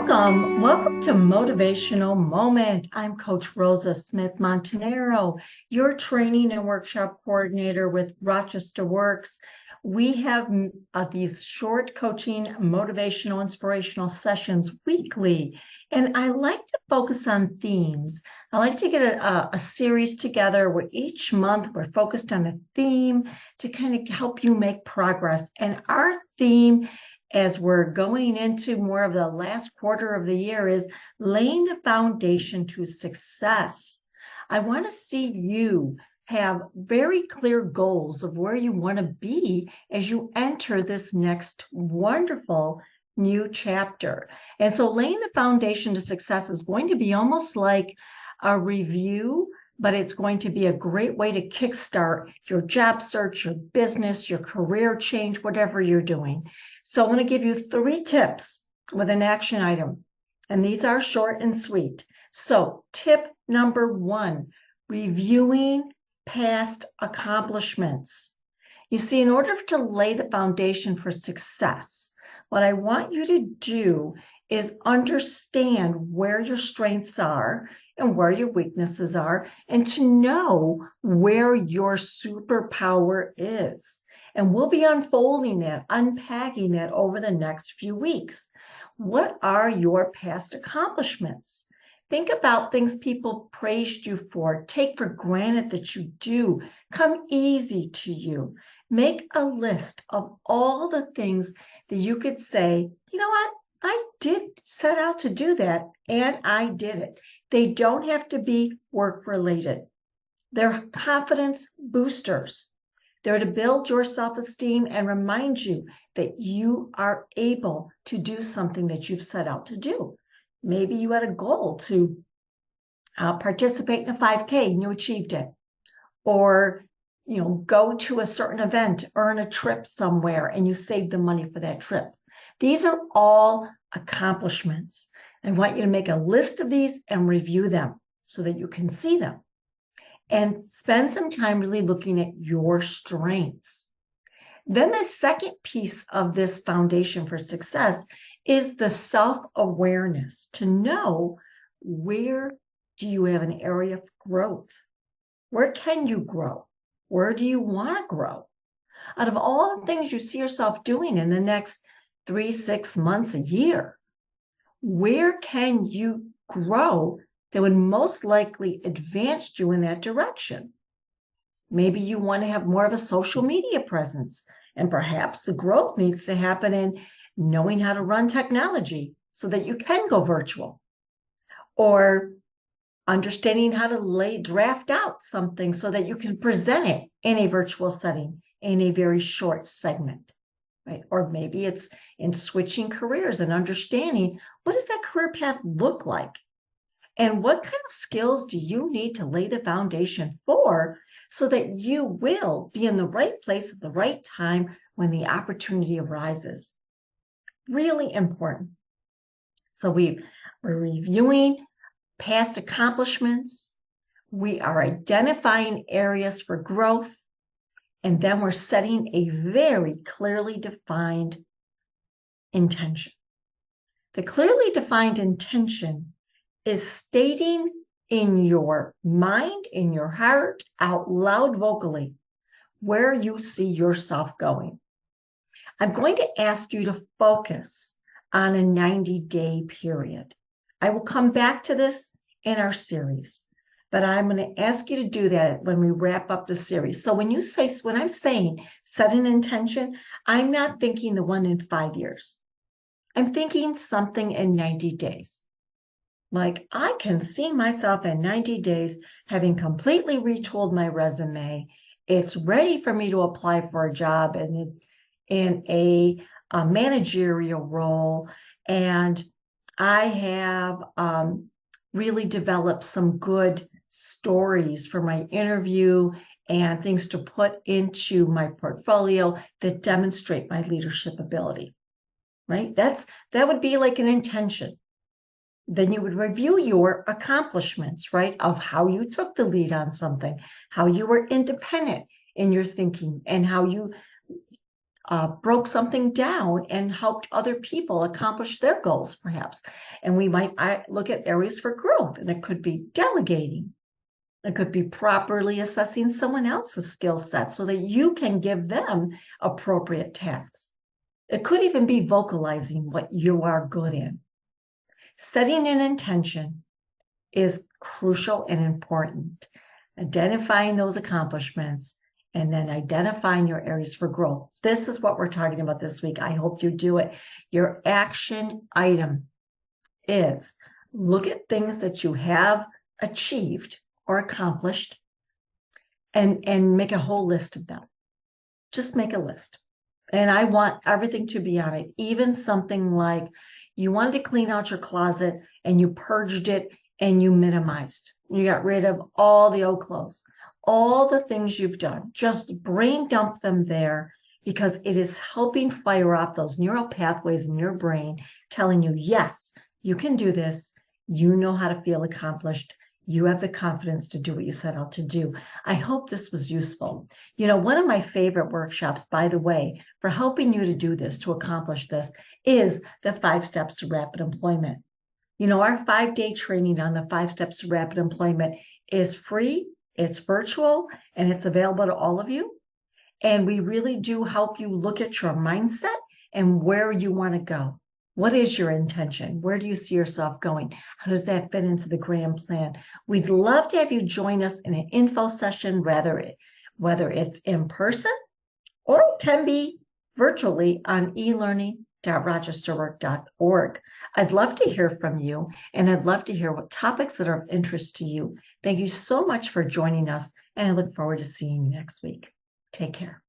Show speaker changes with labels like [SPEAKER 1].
[SPEAKER 1] Welcome to Motivational Moment. I'm Coach Rosa Smith-Montanaro, your training and workshop coordinator with RochesterWorks. We have these short coaching, motivational, inspirational sessions weekly, and I like to focus on themes. I like to get a series together where each month we're focused on a theme to kind of help you make progress. And our theme, as we're going into more of the last quarter of the year, is laying the foundation to success. I want to see you have very clear goals of where you want to be as you enter this next wonderful new chapter. And so laying the foundation to success is going to be almost like a review, but it's going to be a great way to kickstart your job search, your business, your career change, whatever you're doing. So I'm going to give you 3 tips with an action item, and these are short and sweet. So tip number 1, reviewing past accomplishments. You see, in order to lay the foundation for success, what I want you to do is understand where your strengths are and where your weaknesses are, and to know where your superpower is. And we'll be unfolding that, unpacking that over the next few weeks. What are your past accomplishments? Think about things people praised you for, take for granted that you do, come easy to you. Make a list of all the things that you could say, you know what? I did set out to do that, and I did it. They don't have to be work-related. They're confidence boosters. They're to build your self-esteem and remind you that you are able to do something that you've set out to do. Maybe you had a goal to participate in a 5K and you achieved it. Or, go to a certain event, earn a trip somewhere, and you saved the money for that trip. These are all accomplishments. I want you to make a list of these and review them so that you can see them. And spend some time really looking at your strengths. Then the second piece of this foundation for success is the self-awareness, to know where do you have an area of growth? Where can you grow? Where do you want to grow? Out of all the things you see yourself doing in the next 3, 6 months, a year, where can you grow that would most likely advance you in that direction? Maybe you want to have more of a social media presence, and perhaps the growth needs to happen in knowing how to run technology so that you can go virtual, or understanding how to draft out something so that you can present it in a virtual setting in a very short segment, right? Or maybe it's in switching careers and understanding, what does that career path look like? And what kind of skills do you need to lay the foundation for so that you will be in the right place at the right time when the opportunity arises? Really important. So we're reviewing past accomplishments. We are identifying areas for growth. And then we're setting a very clearly defined intention. The clearly defined intention is stating in your mind, in your heart, out loud vocally, where you see yourself going. I'm going to ask you to focus on a 90-day period. I will come back to this in our series, but I'm going to ask you to do that when we wrap up the series. So when I'm saying set an intention, I'm not thinking the one in 5 years. I'm thinking something in 90 days. Like, I can see myself in 90 days having completely retooled my resume. It's ready for me to apply for a job in a managerial role. And I have really developed some good stories for my interview and things to put into my portfolio that demonstrate my leadership ability, right? That would be like an intention. Then you would review your accomplishments, right? Of how you took the lead on something, how you were independent in your thinking, and how you broke something down and helped other people accomplish their goals, perhaps. And we might look at areas for growth, and it could be delegating. It could be properly assessing someone else's skill set so that you can give them appropriate tasks. It could even be vocalizing what you are good in. Setting an intention is crucial and important. Identifying those accomplishments and then identifying your areas for growth. This is what we're talking about this week. I hope you do it. Your action item is look at things that you have achieved or accomplished and make a whole list of them. Just make a list. And I want everything to be on it, even something like you wanted to clean out your closet and you purged it and you minimized. You got rid of all the old clothes, all the things you've done. Just brain dump them there because it is helping fire off those neural pathways in your brain, telling you, yes, you can do this. You know how to feel accomplished. You have the confidence to do what you set out to do. I hope this was useful. You know, one of my favorite workshops, by the way, for helping you to do this, to accomplish this, is the 5 Steps to Rapid Employment. You know, our 5-day training on the 5 Steps to Rapid Employment is free, it's virtual, and it's available to all of you. And we really do help you look at your mindset and where you want to go. What is your intention? Where do you see yourself going? How does that fit into the grand plan? We'd love to have you join us in an info session, whether it's in person or it can be virtually on elearning.rochesterworks.org. I'd love to hear from you, and I'd love to hear what topics that are of interest to you. Thank you so much for joining us, and I look forward to seeing you next week. Take care.